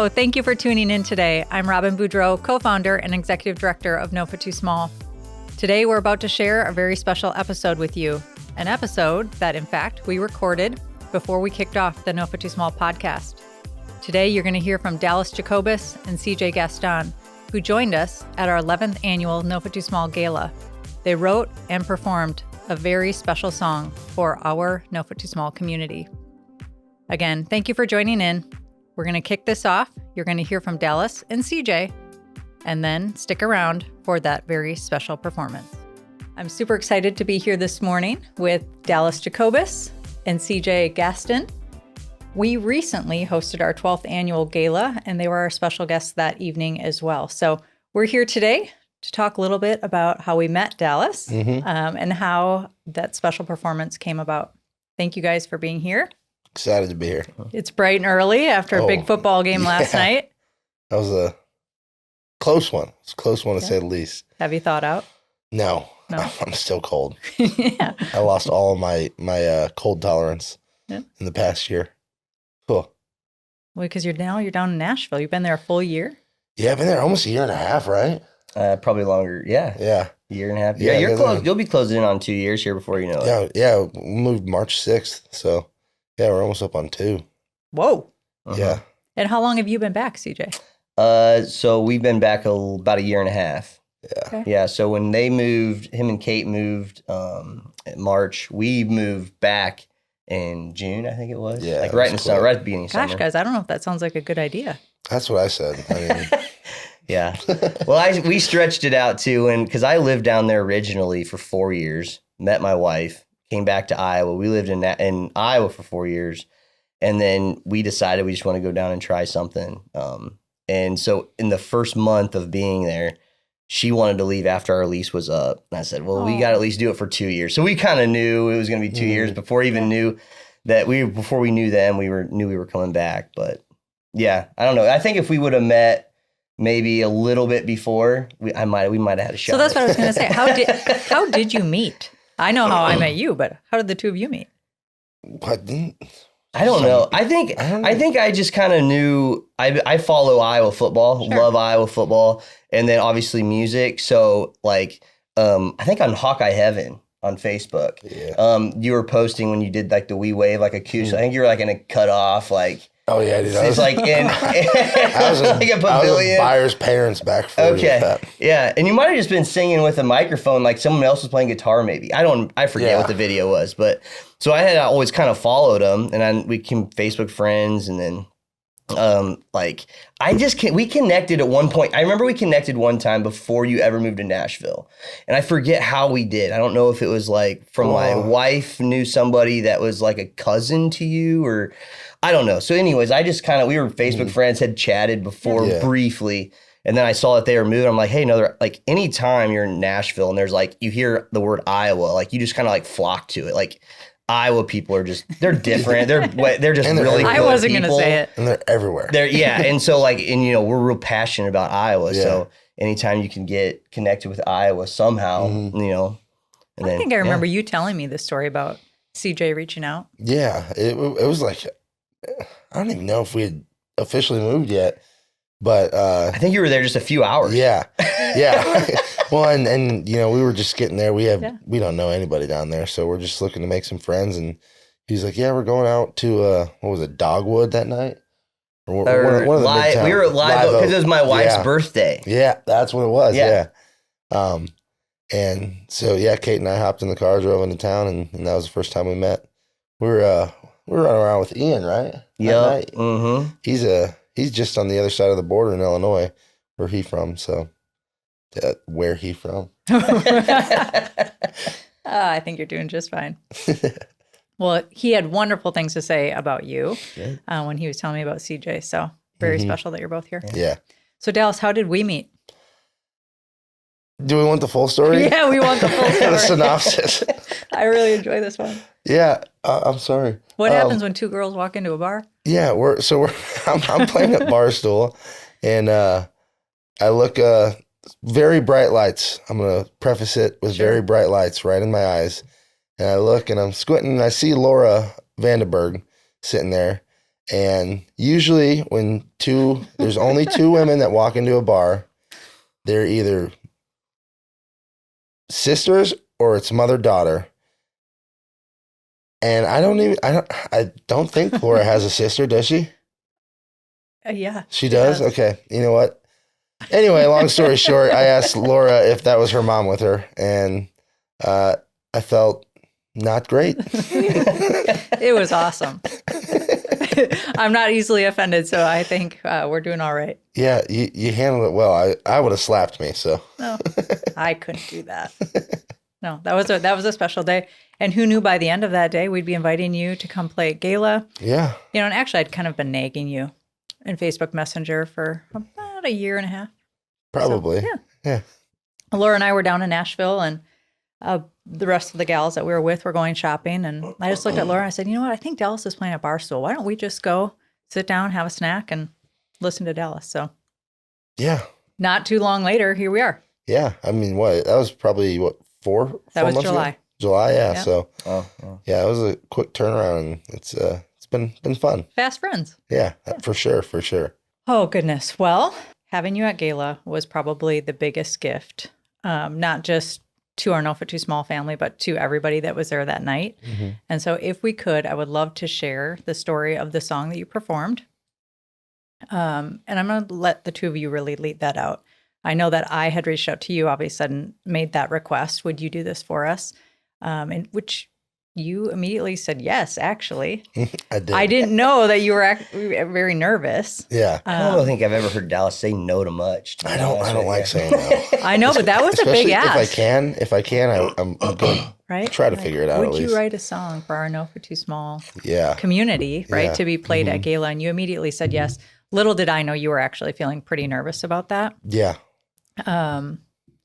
Hello, thank you for tuning in today. I'm Robin Boudreau, co-founder and executive director of 𝘍𝘰𝘔𝘕. Today, we're about to share a very special episode with you. An episode that, in fact, we recorded before we kicked off the 𝘍𝘰𝘔𝘕 podcast. Today, you're going to hear from Dalles Jacobus and CJ Gaston, who joined us at our 11th annual 𝘍𝘰𝘔𝘕 Gala. They wrote and performed a very special song for our 𝘍𝘰𝘔𝘕 community. Again, thank you for joining in. We're going to kick this off. You're going to hear from Dalles and CJ, and then stick around for that very special performance. I'm super excited to be here this morning with Dalles Jacobus and CJ Gaston. We recently hosted our 12th annual gala, and they were our special guests that evening as well. So we're here today to talk a little bit about how we met Dalles and how that special performance came about. Thank you guys for being here. Excited to be here. It's bright and early after a big football game last night. That was a close one. It's a close one to say the least. Have you thought out? No. I'm still cold. Yeah. I lost all of my cold tolerance in the past year. Cool. Well, because you're down in Nashville. You've been there a full year? Yeah, I've been there almost a year and a half, right? Probably longer. Yeah. Yeah. A year and a half. Yeah, you're close. You'll be closing in on 2 years here before you know it. Yeah. We moved March 6th, so yeah, we're almost up on 2. Whoa. Yeah. And how long have you been back, CJ? So we've been back about a year and a half. Yeah. Okay. Yeah. So when they moved, him and Kate moved in March. We moved back in June, I think it was. Yeah. Like right in the summer, right at the beginning of Gosh, summer. guys, I don't know if that sounds like a good idea. That's what I said. I mean, Yeah. Well, we stretched it out too, and because I lived down there originally for 4 years, met my wife, came back to Iowa. We lived in Iowa for 4 years, and then we decided we just want to go down and try something. And so in the first month of being there, she wanted to leave after our lease was up. And I said, well, we got to at least do it for 2 years. So we kind of knew it was going to be 2 years before we even knew that before we knew them, knew we were coming back. But yeah, I don't know. I think if we would have met maybe a little bit before, we might have had a shot. So that's what I was going to say. How did you meet? I know how I met you, but how did the two of you meet? I don't know. I think I just kind of knew. I follow Iowa football, love Iowa football, and then obviously music. So like, I think on Hawkeye Heaven on Facebook, you were posting when you did like the We Wave like acoustic. I think you were like in a cutoff like. Oh yeah, dude. It's like in I was like a pavilion. I was buyer's parents back for Okay, yeah, and you might have just been singing with a microphone, like someone else was playing guitar. Maybe I forget what the video was, but so I had always kind of followed them, and we became Facebook friends, and then we connected at one point. I remember we connected one time before you ever moved to Nashville, and I forget how we did. I don't know if it was like from my wife knew somebody that was like a cousin to you, or I don't know. So anyways, I just we were Facebook friends, had chatted before briefly, and then I saw that they were moving. I'm like, hey, no, like anytime you're in Nashville and there's like, you hear the word Iowa, like you just kind of like flock to it. Like Iowa people are they're different. They're just really good I wasn't people. going to say it. And they're everywhere. And so like, we're real passionate about Iowa. Yeah. So anytime you can get connected with Iowa somehow, and I think I remember you telling me this story about CJ reaching out. Yeah, it was like, I don't even know if we had officially moved yet, but I think you were there just a few hours. Yeah. Well, and we were just getting there. We don't know anybody down there, so we're just looking to make some friends. And he's like, "Yeah, we're going out to what was it, Dogwood that night?" Or one of the midtown, we were at Live Oak because it was my wife's birthday. Yeah, that's what it was. Yeah. And so Kate and I hopped in the car, drove into town, and that was the first time we met. We were running around with Ian, right? Yeah. Mm-hmm. He's just on the other side of the border in Illinois, where he from. So, where he from? I think you're doing just fine. Well, he had wonderful things to say about you when he was telling me about CJ. So very special that you're both here. Yeah. So Dalles, how did we meet? Do we want the full story? Yeah, we want the full story. The synopsis. I really enjoy this one. Yeah, I'm sorry. What happens when two girls walk into a bar? Yeah, I'm playing at Barstool, and I look very bright lights. I'm gonna preface it with very bright lights right in my eyes, and I look and I'm squinting and I see Laura Vandenberg sitting there, And usually when there's only two women that walk into a bar, they're either sisters or it's mother-daughter. And I don't think Laura has a sister, does she? Yeah. She does? Okay. You know what? Anyway, long story short, I asked Laura if that was her mom with her, and I felt not great. It was awesome. I'm not easily offended, so I think we're doing all right. Yeah, you handled it well. I would have slapped me, so. No, I couldn't do that. No, that was a special day. And who knew by the end of that day, we'd be inviting you to come play at Gala. Yeah. You know, and actually I'd kind of been nagging you in Facebook Messenger for about a year and a half. Probably. So, yeah. Laura and I were down in Nashville, and the rest of the gals that we were with were going shopping. And I just looked at Laura and I said, you know what? I think Dalles is playing at Barstool. Why don't we just go sit down, have a snack, and listen to Dalles? So yeah. Not too long later, here we are. Yeah. I mean, that was probably, 4 That was months July. ago? July, yeah. Yeah. So, Oh. yeah, it was a quick turnaround, and it's been fun. Fast friends. Yeah, for sure. Oh, goodness. Well, having you at Gala was probably the biggest gift, not just to our 𝘍𝘰𝘂 family, but to everybody that was there that night. Mm-hmm. And so if we could, I would love to share the story of the song that you performed. And I'm going to let the two of you really lead that out. I know that I had reached out to you, obviously, and made that request. Would you do this for us? And which you immediately said yes, actually. I did. I didn't know that you were very nervous. Yeah. I don't think I've ever heard Dalles say no to much. I don't like saying no. I know, but that was a big Especially ask. if I can, I'm going to Right? try to figure it out at Would least. you write a song for our 𝘍𝘰𝘂 Yeah. community, right, Yeah. to be played at Gala? And you immediately said yes. Little did I know you were actually feeling pretty nervous about that. Yeah. So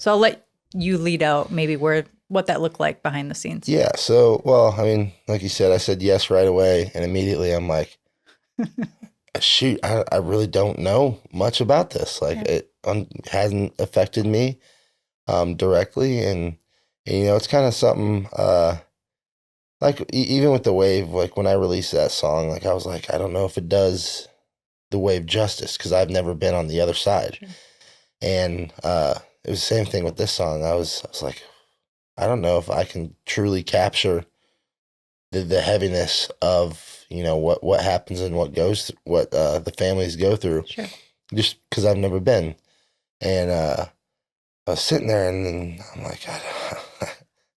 I'll let you lead out maybe what that looked like behind the scenes. Yeah. So, well, I mean, like you said, I said yes right away. And immediately I'm like, shoot, I really don't know much about this. Like it hasn't affected me directly. And, you know, it's kind of something like even with the wave, like when I released that song, like I was like, I don't know if it does the wave justice because I've never been on the other side. Sure. And it was the same thing with this song. I was like, I don't know if I can truly capture the heaviness of, you know, what happens and what the families go through. Sure. Just because I've never been. And I was sitting there and then I'm like,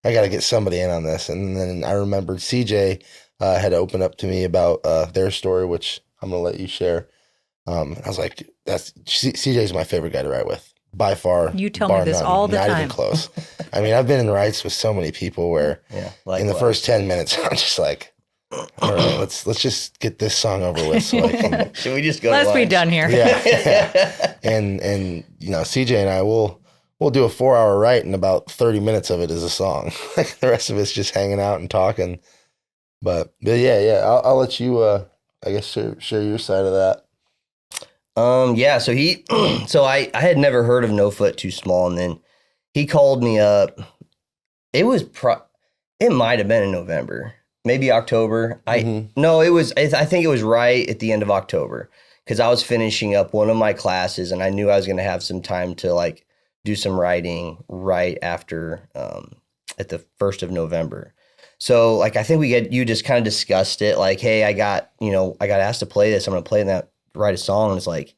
I got to get somebody in on this. And then I remembered CJ had opened up to me about their story, which I'm going to let you share. I was like, CJ's my favorite guy to write with. By far. You tell me this all the time. Not even close. I mean, I've been in rides with so many people where in the first 10 minutes, I'm just like, all right, let's just get this song over with. So I can, should we just go? Let's be done here. Yeah. And you know, CJ and I we'll do a 4-hour ride, and about 30 minutes of it is a song. The rest of it's just hanging out and talking. But yeah, I'll let you I guess share your side of that. Yeah, so I had never heard of 𝘍𝘰𝘂, and then he called me up. It might have been in November, maybe October. I think it was right at the end of October because I was finishing up one of my classes and I knew I was going to have some time to like do some writing right after at the 1st of November. So like I think you just kind of discussed it like, hey, I got asked to play this. I'm going to play that. Write a song, and it's like,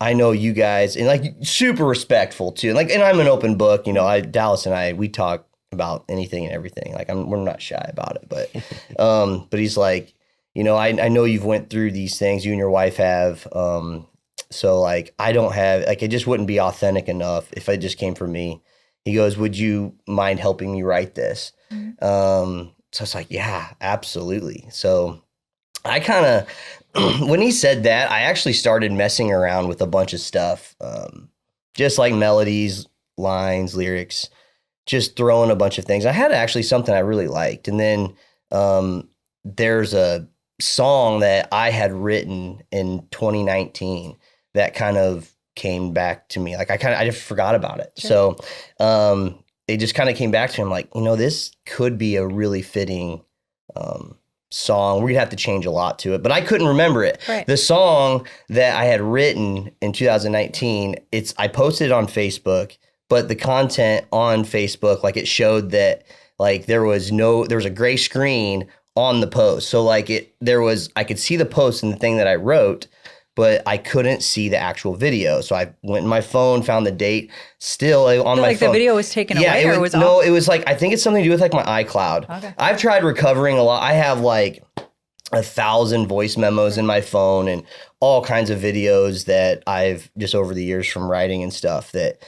I know you guys, and like super respectful too. And I'm an open book, you know. Dalles and I, we talk about anything and everything. Like we're not shy about it, but he's like, you know, I know you've went through these things, you and your wife have. So like I don't have it just wouldn't be authentic enough if it just came from me. He goes, would you mind helping me write this? Mm-hmm. So it's like, yeah, absolutely. So I kind of. When he said that, I actually started messing around with a bunch of stuff, just like melodies, lines, lyrics, just throwing a bunch of things. I had actually something I really liked. And then there's a song that I had written in 2019 that kind of came back to me. Like I just forgot about it. Sure. So it just kind of came back to me. I'm like, you know, this could be a really fitting song. We'd have to change a lot to it, but I couldn't remember it. Right. The song that I had written in 2019, I posted it on Facebook, but the content on Facebook, like it showed that like there was a gray screen on the post. So like I could see the post and the thing that I wrote, but I couldn't see the actual video. So I went in my phone, found the date, still on my phone. The video was taken away, or was no, it was like, I think it's something to do with like my iCloud. Okay. I've tried recovering a lot. I have like 1,000 voice memos in my phone and all kinds of videos that I've just over the years from writing and stuff that,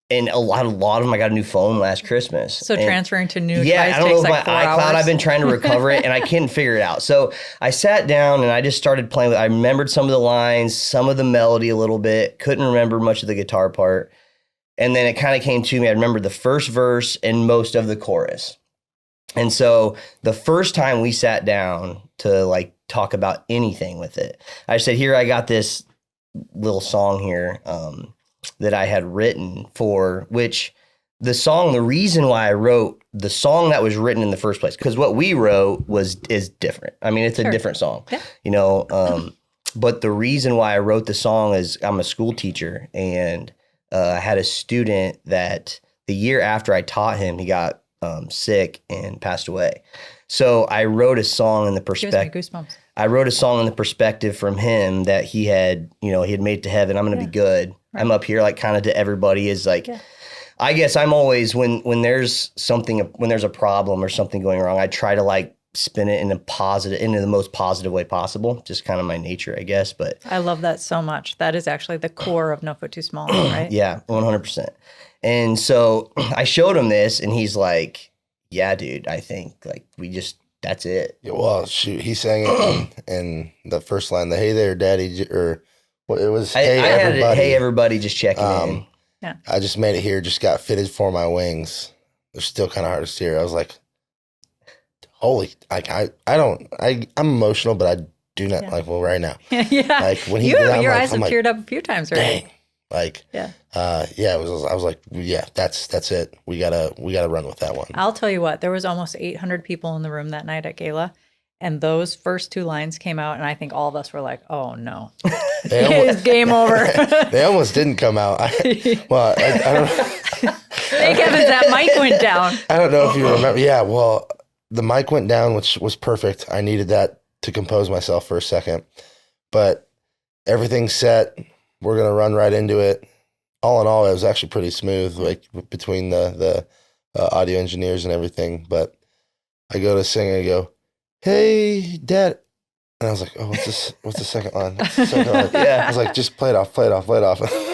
and a lot of them, I got a new phone last Christmas. So transferring to new device device I don't takes know if like my 4 iCloud, hours. I've been trying to recover it and I couldn't figure it out. So I sat down and I just started playing with it. I remembered some of the lines, some of the melody a little bit, couldn't remember much of the guitar part. And then it kind of came to me. I remembered the first verse and most of the chorus. And so the first time we sat down to like talk about anything with it, I said, here, I got this little song here that I had written for which the reason why I wrote the song that was written in the first place, because what we wrote is different. I mean, it's a different song, Yeah. But the reason why I wrote the song is I'm a school teacher, and I had a student that the year after I taught him, he got sick and passed away. So I wrote a song in the perspective. Gives me goosebumps. I wrote a song in the perspective from him that he had made it to heaven. I'm going to be good. Right. I'm up here, like kind of to everybody is like, I guess I'm always, when there's a problem or something going wrong, I try to like spin it into the most positive way possible. Just kind of my nature, I guess. But I love that so much. That is actually the core of No Foot Too Small, right? Yeah, 100%. And so I showed him this and he's like, yeah, dude, I think like that's it. Yeah, well, shoot, he sang it in the first line, the "Hey there, Daddy," or what it was. Hey, everybody. Hey, everybody, just checking in. Yeah. I just made it here. Just got fitted for my wings. They're still kind of hard to steer. I was like, holy! Like I'm emotional, but I do not like. Well, right now, yeah. Like when he did that, your I'm eyes like, have teared up a few times already. Dang. Like, yeah. It was. I was like, yeah, that's it. We gotta run with that one. I'll tell you what. There was almost 800 people in the room that night at Gala, and those first 2 lines came out, and I think all of us were like, "Oh no, it's game over." They almost didn't come out. I don't. Thank heavens that mic went down. I don't know if you remember. Yeah, well, the mic went down, which was perfect. I needed that to compose myself for a second, but everything's set. We're going to run right into it. All in all, it was actually pretty smooth, like between the audio engineers and everything. But I go to sing and I go, "Hey, Dad." And I was like, "Oh, what's the second line? What's the second line?" Yeah. I was like, "Just play it off.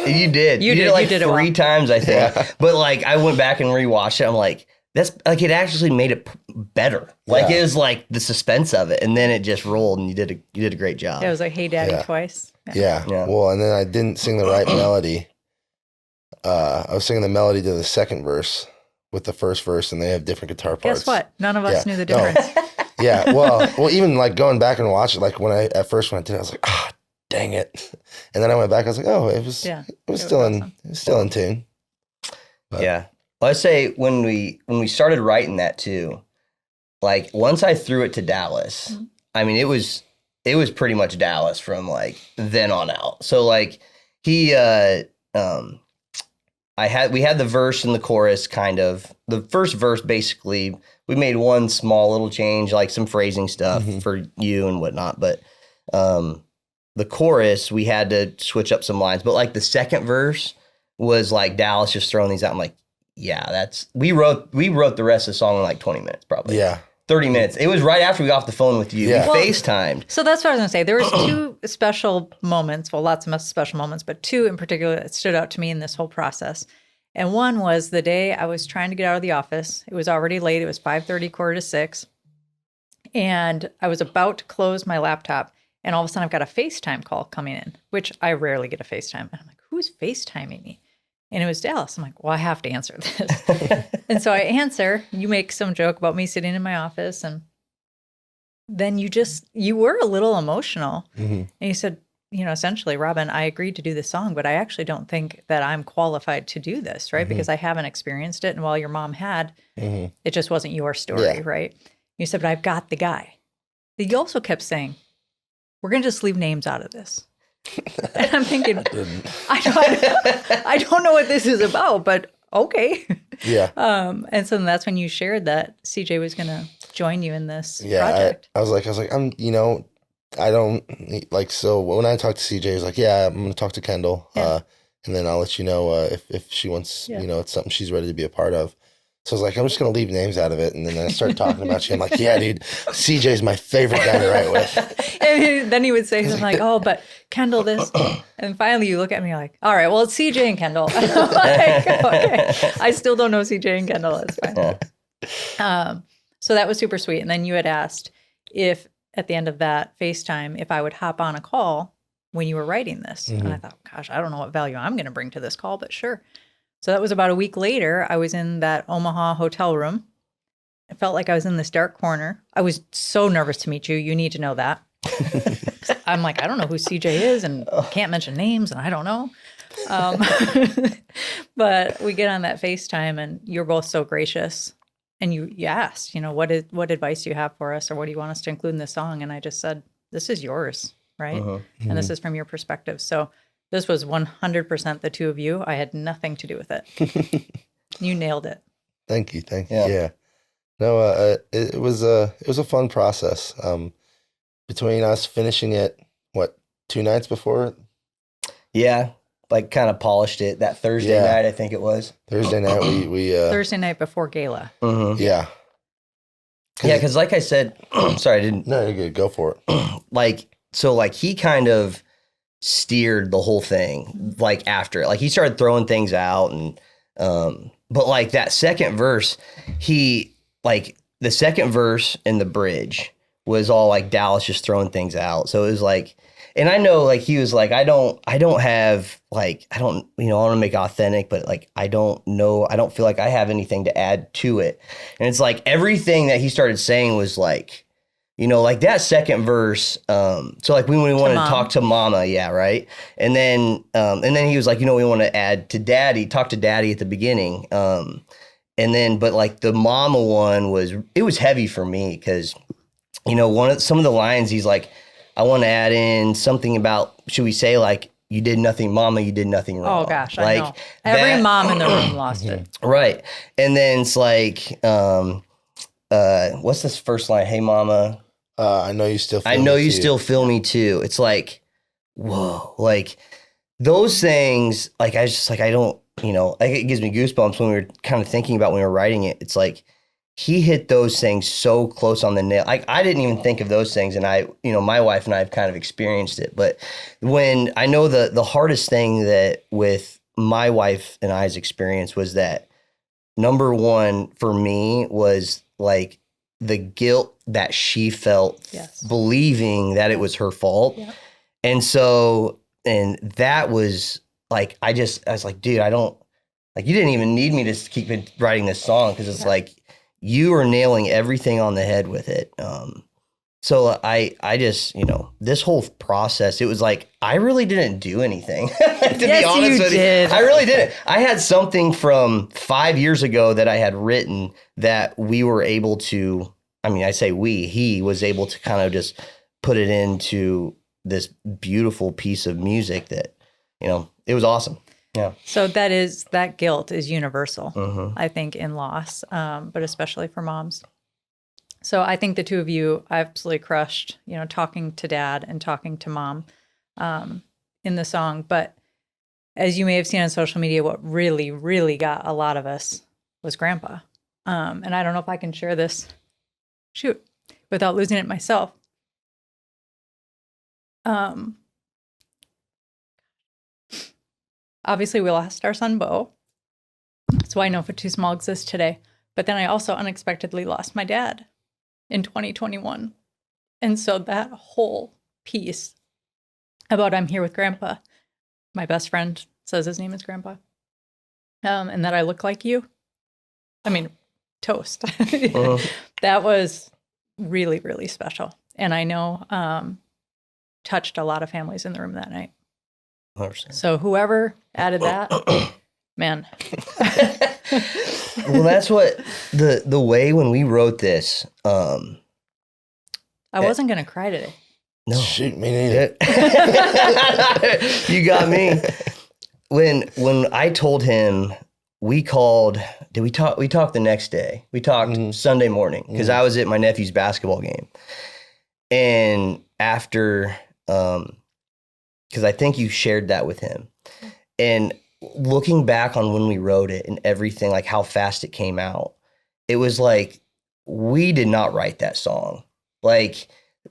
You did. You did it like you did 3 times, I think. Yeah. But like I went back and rewatched it. I'm like, that's like it actually made it better. Like it was like the suspense of it, and then it just rolled, and you did a great job. It was like, "Hey, Daddy," twice. Yeah. Well, and then I didn't sing the right melody. I was singing the melody to the second verse with the first verse, and they have different guitar parts. Guess what? None of us knew the difference. Yeah. Well, even like going back and watch it, like when I did it, I was like, dang it. And then I went back, I was like, oh, it was still in tune. But, yeah. Well, I say when we started writing that too, like once I threw it to Dalles, I mean, it was pretty much Dalles from like then on out. So like we had the verse and the chorus kind of. The first verse basically we made one small little change, like some phrasing stuff for you and whatnot, but the chorus we had to switch up some lines. But like the second verse was like Dalles just throwing these out. I'm like, yeah, we wrote the rest of the song in like 20 minutes probably. Yeah. 30 minutes. It was right after we got off the phone with you. Yeah. We FaceTimed. So that's what I was going to say. There was 2 special moments, well, lots of special moments, but 2 in particular that stood out to me in this whole process. And one was the day I was trying to get out of the office. It was already late. It was 5:30, 5:45. And I was about to close my laptop. And all of a sudden I've got a FaceTime call coming in, which I rarely get a FaceTime. And I'm like, who's FaceTiming me? And it was Dalles. I'm like, well, I have to answer this. And so I answer. You make some joke about me sitting in my office. And then you were a little emotional. And you said, essentially, Robin, I agreed to do this song, but I actually don't think that I'm qualified to do this, right? Because I haven't experienced it. And while your mom had, it just wasn't your story, right? You said, but I've got the guy. But you also kept saying, we're going to just leave names out of this. And I'm thinking, I don't know what this is about, but okay. Yeah. And so that's when you shared that CJ was going to join you in this project. I was like, I don't like, so when I talked to CJ, he was like, yeah, I'm going to talk to Kendall. And then I'll let you know if she wants, it's something she's ready to be a part of. So I was like, I'm just going to leave names out of it. And then I started talking about you. I'm like, yeah, dude, CJ's my favorite guy to write with. And then he would say something like, oh, but Kendall this. And finally you look at me like, all right, well, it's CJ and Kendall. I'm like, okay. I still don't know CJ and Kendall. That's fine. So that was super sweet. And then you had asked if at the end of that FaceTime, if I would hop on a call when you were writing this. And I thought, gosh, I don't know what value I'm going to bring to this call, but sure. So that was about a week later. I was in that Omaha hotel room. I felt like I was in this dark corner. I was so nervous to meet you. You need to know that. I'm like, I don't know who CJ is and can't mention names and I don't know. But we get on that FaceTime and you're both so gracious. And you asked, what advice do you have for us or what do you want us to include in this song? And I just said, this is yours, right? And this is from your perspective. So this was 100% the two of you. I had nothing to do with it. You nailed it. Thank you. Yeah. No, it was a fun process. Between us finishing it, 2 nights before? Yeah, like kind of polished it that Thursday night. I think it was Thursday night. We Thursday night before Gala. Yeah. Yeah, because like I said, sorry, I didn't. No, you're good. Go for it. He kind of steered the whole thing after it. He started throwing things out and but that second verse, the second verse in the bridge was all Dalles just throwing things out. So it was and I know he was I don't have I want to make it authentic, but I don't know, I don't feel like I have anything to add to it. And it's everything that he started saying was that second verse, so when we wanted to talk to mama, yeah, right? And then he was we want to add to daddy, talk to daddy at the beginning. And then, but the mama one it was heavy for me because, some of the lines he's I want to add in something about, should we say you did nothing, mama, you did nothing wrong. Oh gosh, I know. Every mom in the room lost it. Right. And then it's what's this first line? Hey mama. I know you still feel me too. I know you still feel me too. It's whoa, those things, I just I don't, it gives me goosebumps when we were kind of thinking about when we were writing it. It's he hit those things so close on the nail. I didn't even think of those things. And I, my wife and I have kind of experienced it. But when I know the hardest thing that with my wife and I's experience was that number one for me was the guilt that she felt believing that it was her fault. Yeah. And so, and that was I was dude, I don't, you didn't even need me to keep writing this song because it's you are nailing everything on the head with it. So I just, this whole process, it was I really didn't do anything. To be honest with you. I really didn't. I had something from 5 years ago that I had written that we were able to, I say he was able to kind of just put it into this beautiful piece of music that, it was awesome. Yeah. So that guilt is universal, I think, in loss, but especially for moms. So I think the two of you absolutely crushed, talking to dad and talking to mom in the song. But as you may have seen on social media, what really, really got a lot of us was grandpa. And I don't know if I can share this, without losing it myself. Obviously, we lost our son, Bo. That's why No Foot Too Small exists today. But then I also unexpectedly lost my dad in 2021. And so that whole piece about I'm here with Grandpa, my best friend says his name is Grandpa, and that I look like you. Toast. That was really, really special. And I know touched a lot of families in the room that night. 100%. So whoever added that, man, Well, that's what the way when we wrote this. I wasn't gonna cry today. No, shoot, me neither. You got me. When I told him, we called. Did we talk? We talked the next day. We talked Sunday morning because I was at my nephew's basketball game, and after, because I think you shared that with him, and looking back on when we wrote it and everything, like how fast it came out, it was like we did not write that song. Like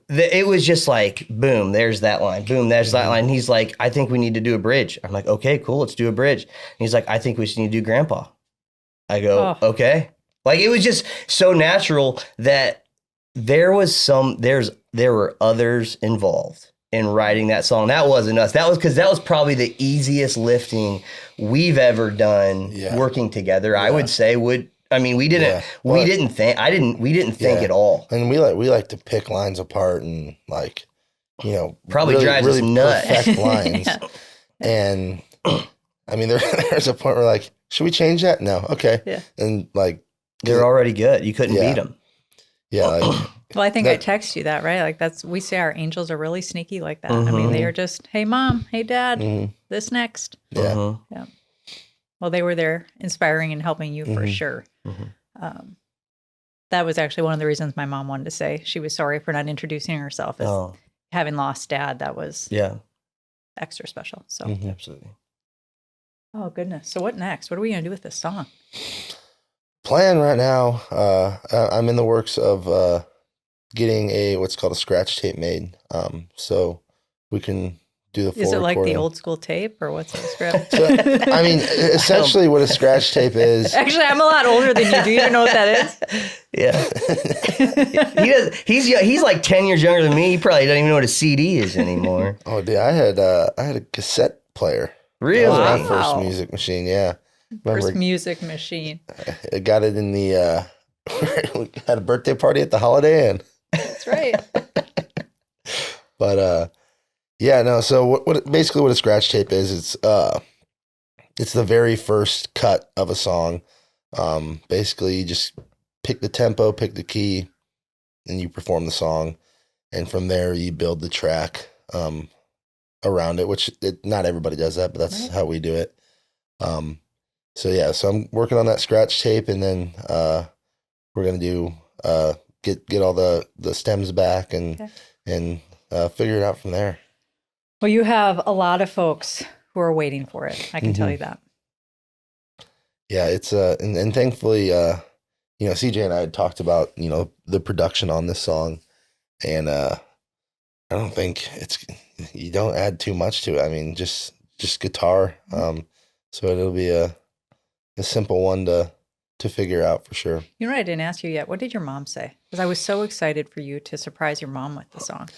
it was just like, boom, there's that line. Boom, there's that line. And he's like, I think we need to do a bridge. I'm like, okay, cool, let's do a bridge. And he's like, I think we just need to do Grandpa. I go, okay. Like it was just so natural that there were others involved in writing that song. That wasn't us. That was because that was probably the easiest lifting we've ever done working together. Yeah. I would say we didn't think at all. And we like to pick lines apart and like, probably really, drives really us nuts. Perfect lines. And I mean, there's a point where like, should we change that? No. Okay. Yeah. And like, they're already good. You couldn't beat them. Yeah. Like, well, I think I text you that, right? Like we say our angels are really sneaky like that. I mean, they are just, hey mom, hey dad, this next. Yeah. Yeah. Well, they were there inspiring and helping you for sure. That was actually one of the reasons my mom wanted to say she was sorry for not introducing herself as having lost dad. That was extra special. So absolutely. Oh goodness. So what next? What are we going to do with this song? Plan right now. I'm in the works of getting what's called a scratch tape made. So we can do the full Is it like recording. the old school tape or what's the script? So, I mean, essentially what a scratch tape is. Actually, I'm a lot older than you. Do you even know what that is? Yeah. He's like 10 years younger than me. He probably doesn't even know what a CD is anymore. Oh, dude, I had a cassette player. Really? That was my first music machine, yeah. First music machine. I got it in the, we had a birthday party at the Holiday Inn. That's right. But, yeah, no, so what basically what a scratch tape is, it's the very first cut of a song. Basically, you just pick the tempo, pick the key, and you perform the song. And from there, you build the track around it, which not everybody does that, but that's how we do it. So I'm working on that scratch tape, and then we're going to do get all the stems back and figure it out from there. Well, you have a lot of folks who are waiting for it. I can tell you that. Yeah, it's and thankfully, CJ and I had talked about the production on this song, and I don't think you don't add too much to it. I mean, just guitar. So it'll be a simple one to figure out for sure. You know what I didn't ask you yet? What did your mom say? Because I was so excited for you to surprise your mom with the song.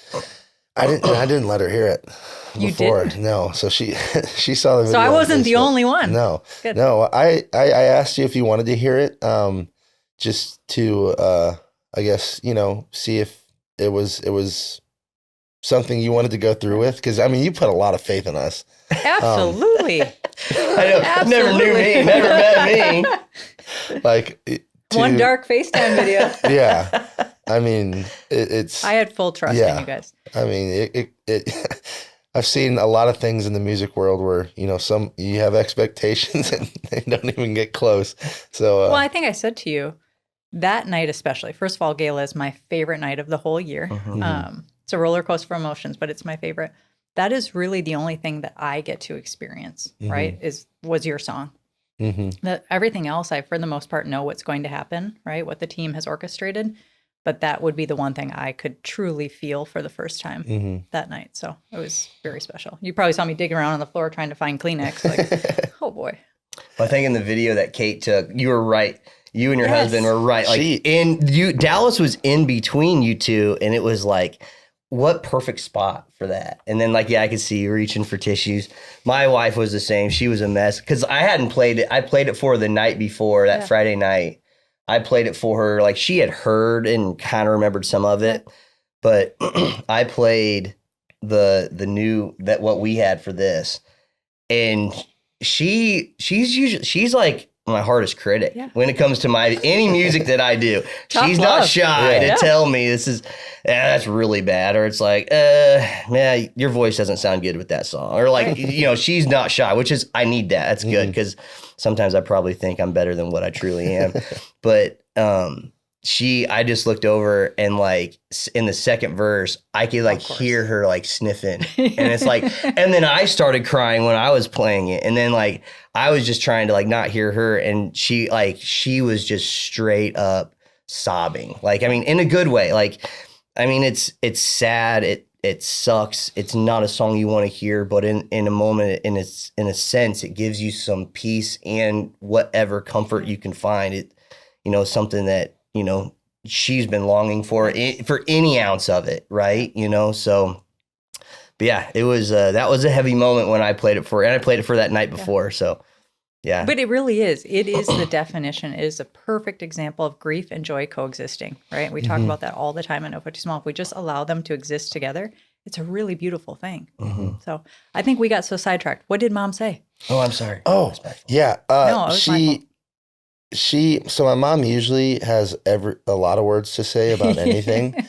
I didn't let her hear it before. You didn't? No. So she saw the video. So I wasn't the only one. No. Good. No. I asked you if you wanted to hear it, just to I guess, see if it was something you wanted to go through with, because I mean, you put a lot of faith in us. Absolutely. I know. Absolutely. Never knew me, never met me. Like one dark FaceTime video. Yeah. I mean, it's. I had full trust in you guys. I mean, I've seen a lot of things in the music world where you have expectations and they don't even get close. So, well, I think I said to you that night, especially. First of all, Gala is my favorite night of the whole year. It's a roller coaster of emotions, but it's my favorite. That is really the only thing that I get to experience. Right? Was your song. Everything else, I for the most part know what's going to happen. Right? What the team has orchestrated. But that would be the one thing I could truly feel for the first time that night. So it was very special. You probably saw me digging around on the floor trying to find Kleenex. Like, oh boy. Well, I think in the video that Kate took, you were right. You and your husband were right. Like Dalles was in between you two, and it was like, what perfect spot for that. And then I could see you reaching for tissues. My wife was the same. She was a mess because I hadn't played it. I played it for her the night before, that Friday night. I played it for her. Like, she had heard and kind of remembered some of it, but I played the new what we had for this, and she's like my hardest critic Yeah. when it comes to any music that I do. Tough She's love. not shy to tell me this is that's really bad, or it's like, man, your voice doesn't sound good with that song, or like, she's not shy, which is I need that. That's good because sometimes I probably think I'm better than what I truly am, but I just looked over and like in the second verse, I could like hear her like sniffing, and it's like, and then I started crying when I was playing it, and then like I was just trying to like not hear her, and she was just straight up sobbing, like I mean in a good way, like I mean it's sad, it sucks, it's not a song you want to hear, but in a moment, in a sense, it gives you some peace and whatever comfort you can find. It something that she's been longing for any ounce of it, right? So, but yeah, it was that was a heavy moment when I played it for her, and I played it for that night before. So, yeah. But it really is. It is the definition. It is a perfect example of grief and joy coexisting, right? We talk about that all the time in 𝘍𝘰𝘧𝘐 Too Small. If we just allow them to exist together, it's a really beautiful thing. So I think we got so sidetracked. What did Mom say? Oh, I'm sorry. Oh, yeah. No, it was my fault. So my mom usually has a lot of words to say about anything.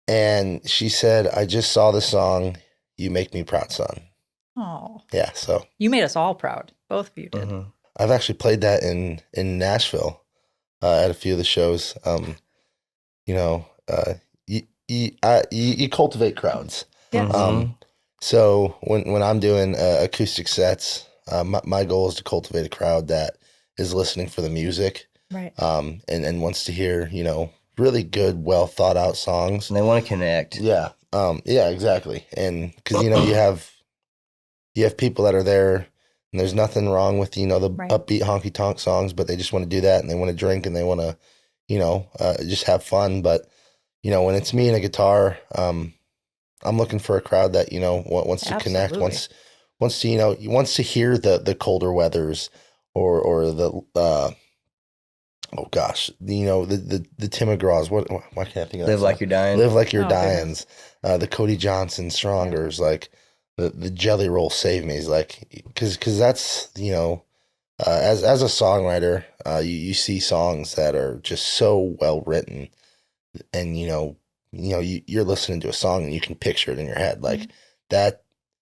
And she said, I just saw the song, You Make Me Proud, Son. Oh. Yeah, so. You made us all proud. Both of you did. I've actually played that in Nashville at a few of the shows. You cultivate crowds. Yes. So when I'm doing acoustic sets, my goal is to cultivate a crowd that is listening for the music, Right. and wants to hear, really good, well thought out songs. And they want to connect. Yeah. Yeah, exactly. And because, you have people that are there, and there's nothing wrong with, the upbeat honky tonk songs, but they just want to do that, and they want to drink, and they want to, just have fun. But, when it's me and a guitar, I'm looking for a crowd that, wants to connect, wants to hear the colder weathers, or the oh gosh, the Tim McGraw's. Why can't I think of that? Live Like You're Dying. Live Like You're Dying's. The Cody Johnson Strongers, like the Jelly Roll 𝘱𝑒𝑚𝑒's, like because that's as a songwriter, you see songs that are just so well written, and you're listening to a song and you can picture it in your head, like that.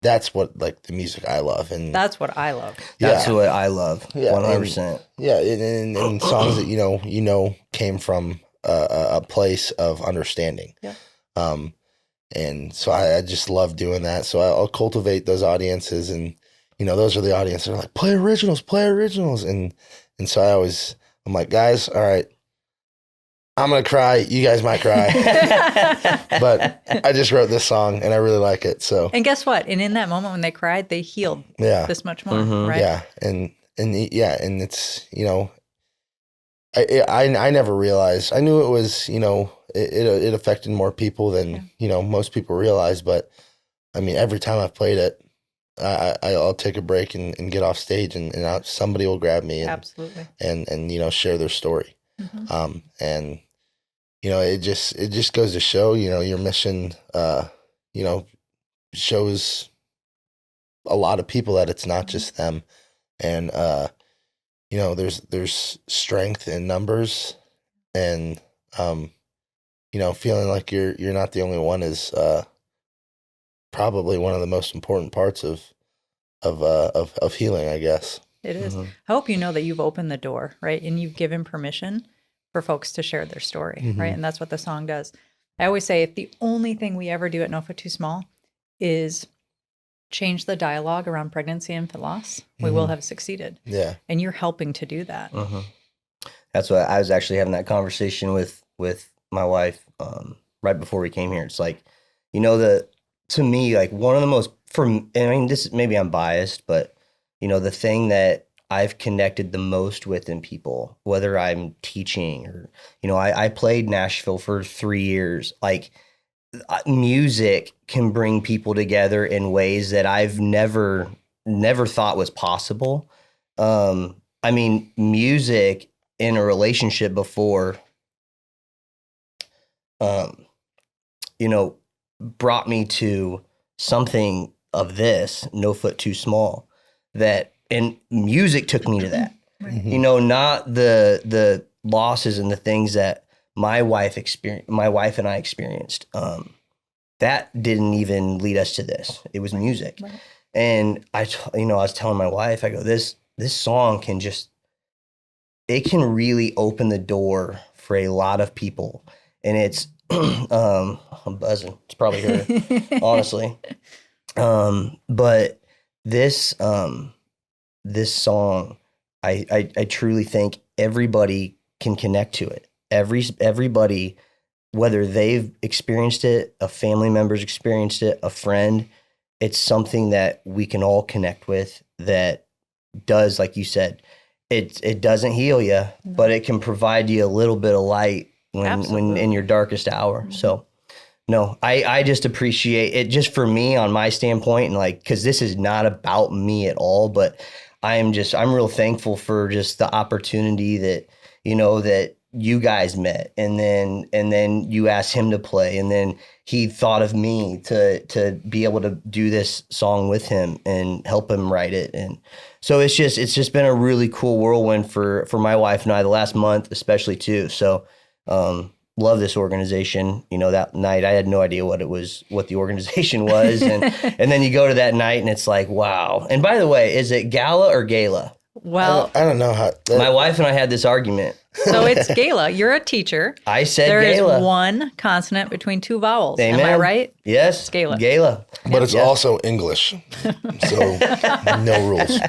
That's what, like, the music I love, and That's what I love. That's what I love. 100%. Yeah, and songs that came from a place of understanding. Yeah. And so I just love doing that. So I'll cultivate those audiences, and those are the audiences that are like, play originals, and so I'm like, guys, all right, I'm gonna cry. You guys might cry, but I just wrote this song and I really like it. So, And guess what? And in that moment when they cried, they healed this much more, right? Yeah, and it's I never realized. I knew it was it affected more people than most people realize. But I mean, every time I've played it, I'll take a break and get off stage, and somebody will grab me, Absolutely, and share their story. And it just goes to show, your mission, shows a lot of people that it's not just them. And, there's strength in numbers, and, feeling like you're not the only one is, probably one of the most important parts of healing, I guess. it is. I hope you know that you've opened the door, right? And you've given permission for folks to share their story, right? And that's what the song does. I always say, if the only thing we ever do at 𝘍𝘰𝘧𝘐 Too Small is change the dialogue around pregnancy and infant loss, we will have succeeded. Yeah. And you're helping to do that. That's what I was actually having that conversation with my wife right before we came here. It's like, to me, like one of the most, this maybe I'm biased, but the thing that I've connected the most with in people, whether I'm teaching or, I played Nashville for 3 years. Like, music can bring people together in ways that I've never thought was possible. Music in a relationship before, brought me to something of this, 𝘍𝘰𝘧𝘐 Too Small, that and music took me to that. You know, not the losses and the things that my wife and I experienced. That didn't even lead us to this. It was music. Right. And I was telling my wife, I go, this song it can really open the door for a lot of people. And it's, I'm buzzing. It's probably her, honestly. But this song, I truly think everybody can connect to it. Everybody, whether they've experienced it, a family member's experienced it, a friend, it's something that we can all connect with that does, like you said, it doesn't heal you, but it can provide you a little bit of light when in your darkest hour. Mm-hmm. So no, I just appreciate it just for me on my standpoint, and like, cause this is not about me at all, but I'm real thankful for just the opportunity that, that you guys met, and then you asked him to play, and then he thought of me to be able to do this song with him and help him write it. And so it's just been a really cool whirlwind for my wife and I the last month, especially too. So, love this organization. That night I had no idea what the organization was. And then you go to that night and it's like, wow. And by the way, is it Gala or Gala? Well, I don't know how. My wife and I had this argument. So it's Gala. You're a teacher. I said Gala. There is one consonant between two vowels. Amen. Am I right? Yes. It's Gala. Gala. But it's also English. So no rules.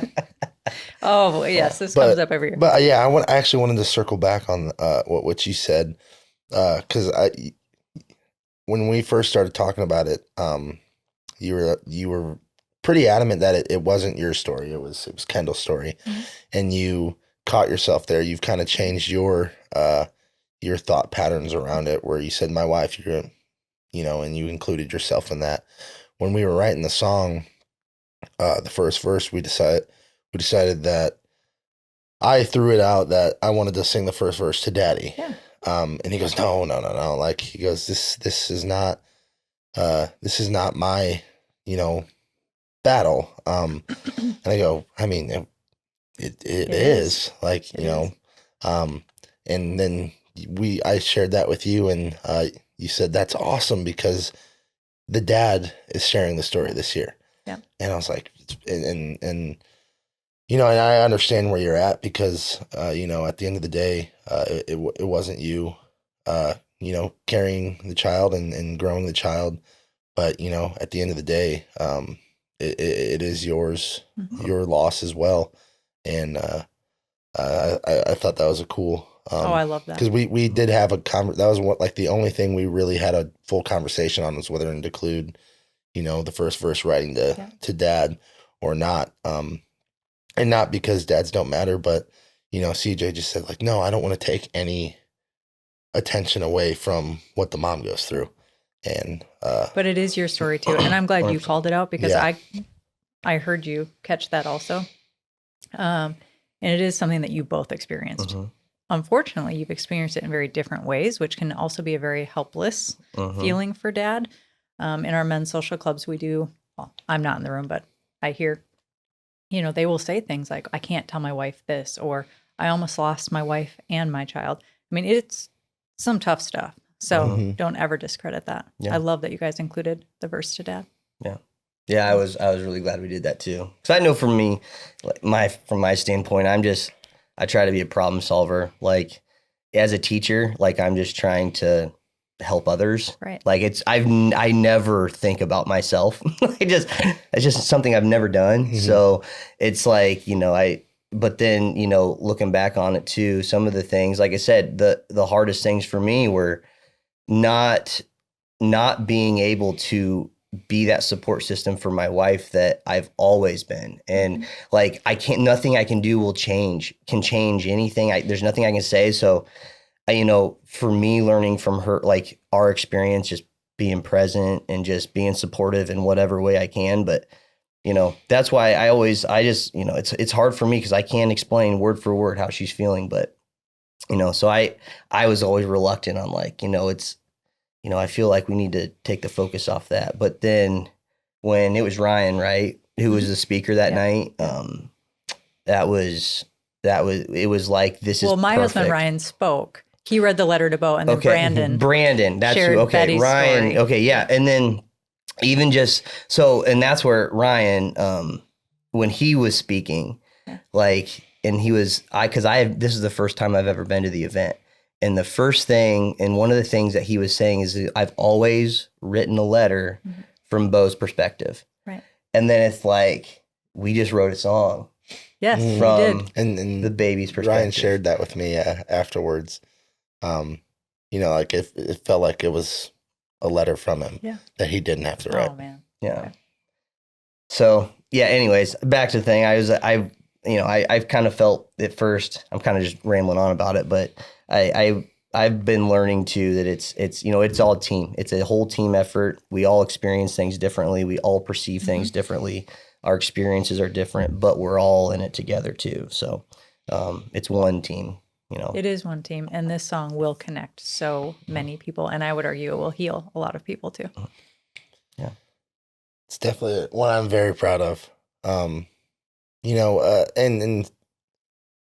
Oh, yes. This comes up every year. But yeah, I actually wanted to circle back on what you said. Because when we first started talking about it, you were pretty adamant that it wasn't your story. It was Kendall's story, and you caught yourself there. You've kind of changed your thought patterns around it, where you said, "My wife," and you included yourself in that. When we were writing the song, the first verse, we decided that I threw it out that I wanted to sing the first verse to Daddy. Yeah. And he goes, no. Like, he goes, this is not my, battle. And I go, I mean, it is like, and then I shared that with you, and you said, that's awesome because the dad is sharing the story this year. Yeah. And I was like, and I understand where you're at because, at the end of the day, it wasn't you, carrying the child and growing the child. But, at the end of the day, it is yours, your loss as well. And I thought that was a cool. I love that. Because we did have that was the only thing we really had a full conversation on was whether to include, the first verse writing to Dad or not. And not because dads don't matter, but, CJ just said, like, no, I don't want to take any attention away from what the mom goes through. And but it is your story too. And I'm glad you called it out because I heard you catch that also. And it is something that you both experienced. Mm-hmm. Unfortunately, you've experienced it in very different ways, which can also be a very helpless feeling for dad. In our men's social clubs, we do, well, I'm not in the room, but I hear, they will say things like, I can't tell my wife this, or I almost lost my wife and my child. I mean, it's some tough stuff. So don't ever discredit that. Yeah. I love that you guys included the verse to Dad. Yeah. Yeah, I was really glad we did that too. Because I know for me, from my standpoint, I try to be a problem solver. Like as a teacher, like I'm just trying to help others. Right. Like I never think about myself. It's just something I've never done. Mm-hmm. So it's like, but then, looking back on it too, some of the things, like I said, the hardest things for me were not being able to be that support system for my wife that I've always been. And like, nothing I can do can change anything. There's nothing I can say. So, for me, learning from her, like our experience, just being present and just being supportive in whatever way I can. But, that's why it's hard for me because I can't explain word for word how she's feeling. But, so I was always reluctant on like, I feel like we need to take the focus off that. But then when it was Ryan, right, who was the speaker that night, it was like, this is Well, my husband, perfect. Ryan, spoke. He read the letter to Bo, and then Brandon that's shared who, Betty's Ryan. story. Okay. Yeah. And then even just so, and that's where Ryan, when he was speaking, like, and he was, this is the first time I've ever been to the event. And the first thing, and one of the things that he was saying is, I've always written a letter from Bo's perspective. Right. And then it's like, we just wrote a song. Yes, From we did. And the baby's perspective. Ryan shared that with me afterwards. Like it felt like it was a letter from him that he didn't have to write. Oh, man. Yeah. Okay. So, yeah, anyways, back to the thing. I've kind of felt at first, I'm kind of just rambling on about it, but I've been learning too that it's all a team. It's a whole team effort. We all experience things differently. We all perceive things differently. Our experiences are different, but we're all in it together too. So it's one team, It is one team, and this song will connect so many people, and I would argue it will heal a lot of people too. Yeah. It's definitely one I'm very proud of. And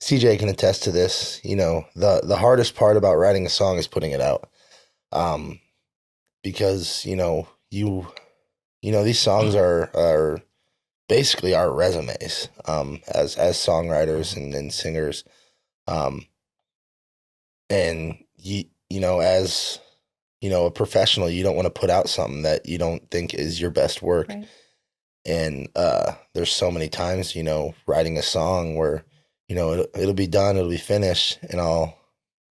CJ can attest to this. The hardest part about writing a song is putting it out, because these songs are basically our resumes as songwriters and singers, and as a professional, you don't want to put out something that you don't think is your best work. Right. And there's so many times, writing a song where, it'll be done, it'll be finished, and I'll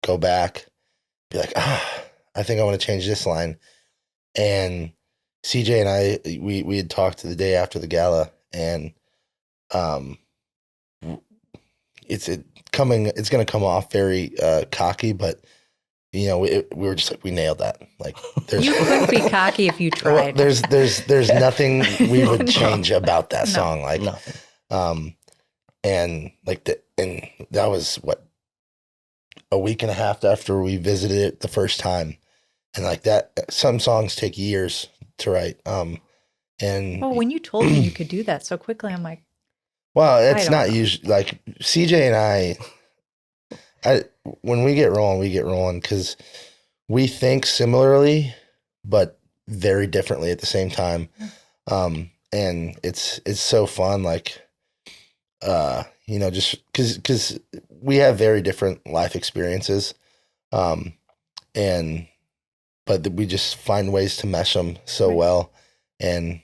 go back, be like, I think I want to change this line. And CJ and I, we had talked the day after the gala, and it's going to come off very cocky, but we were just like, we nailed that. Like, You couldn't be cocky if you tried. Well, there's nothing we would change about that song. Like, nothing. And that was a week and a half after we visited it the first time. And like that, some songs take years to write. And when you told me you could do that so quickly, I'm like, well, it's not usually like CJ and I, when we get rolling because we think similarly, but very differently at the same time. And it's so fun. Like, just because we have very different life experiences. But we just find ways to mesh them so well. And,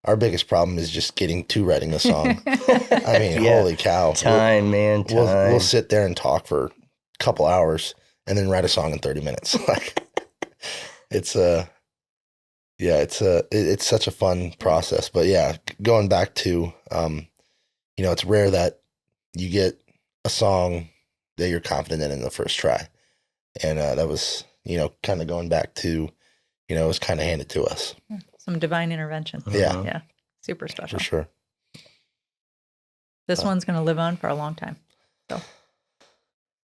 our biggest problem is just getting to writing the song. I mean, holy cow. Time. We'll sit there and talk for a couple hours and then write a song in 30 minutes. Like, it's such a fun process. But yeah, going back to, it's rare that you get a song that you're confident in the first try. And that was, kind of going back to, it was kind of handed to us. some divine intervention. Yeah. Yeah. Super special. For sure. This one's going to live on for a long time. So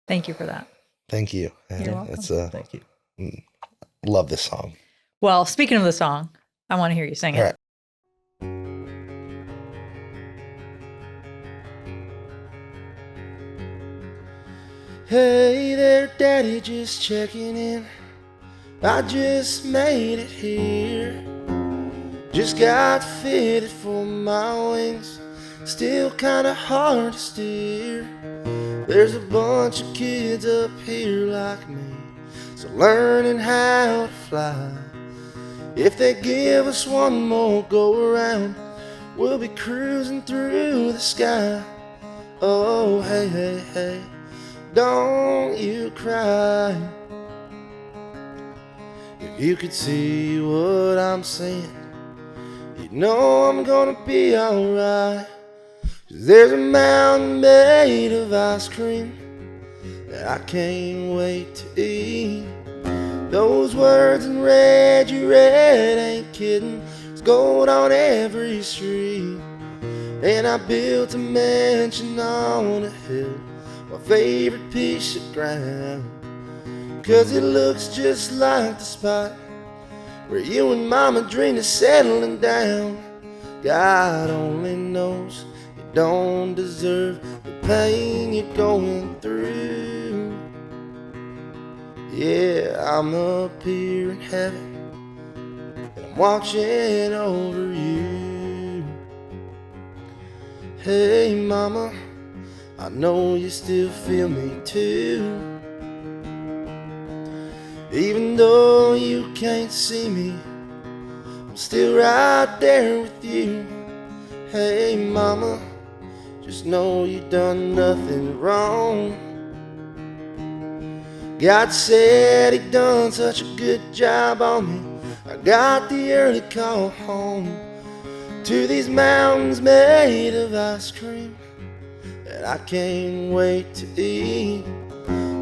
thank you for that. Thank you. You're welcome. Thank you. Love this song. Well, speaking of the song, I want to hear you sing it. All right. Hey there, Daddy, just checking in. I just made it here. Just got fitted for my wings. Still kinda hard to steer. There's a bunch of kids up here like me, so learning how to fly. If they give us one more go around, we'll be cruising through the sky. Oh, hey, hey, hey, don't you cry. If you could see what I'm seeing, you'd know I'm gonna be alright. 'Cause there's a mountain made of ice cream that I can't wait to eat. Those words in red you read ain't kidding. There's gold on every street. And I built a mansion on a hill, my favorite piece of ground. 'Cause it looks just like the spot where you and Mama dreamed of settling down. God only knows, you don't deserve the pain you're going through. Yeah, I'm up here in heaven, and I'm watching over you. Hey mama, I know you still feel me too. Even though you can't see me, I'm still right there with you. Hey mama, just know you done nothing wrong. God said he done such a good job on me. I got the early call home to these mountains made of ice cream, and I can't wait to eat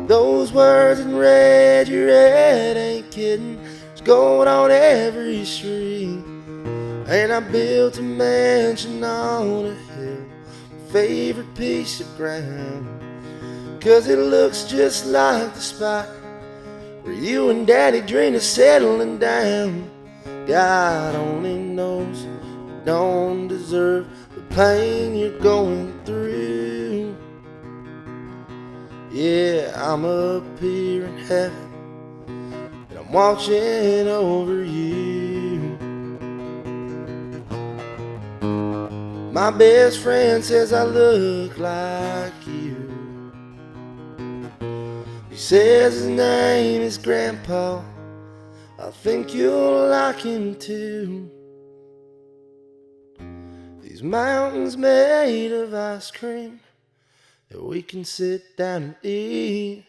those words in red. You red, ain't kidding. It's gold on every street, and I built a mansion on a hill, my favorite piece of ground, 'cause it looks just like the spot where you and Daddy dreamed of settling down. God only knows you don't deserve the pain you're going through. Yeah, I'm up here in heaven, and I'm watching over you. My best friend says I look like you. He says his name is Grandpa. I think you'll like him too. These mountains made of ice cream that we can sit down and eat.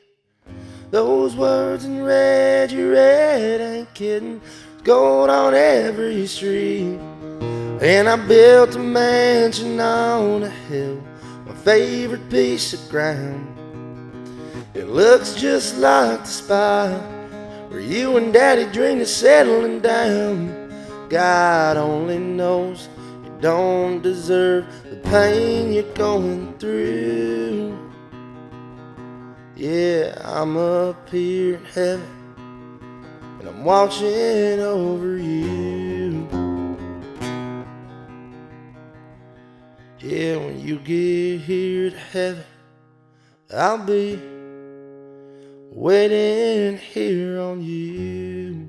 Those words in red, you red, ain't kidding. Gold on every street, and I built a mansion on a hill, my favorite piece of ground. It looks just like the spot where you and Daddy dreamed of settling down. God only knows you don't deserve the pain you're going through. Yeah, I'm up here in heaven, and I'm watching over you. Yeah, when you get here to heaven, I'll be waiting here on you.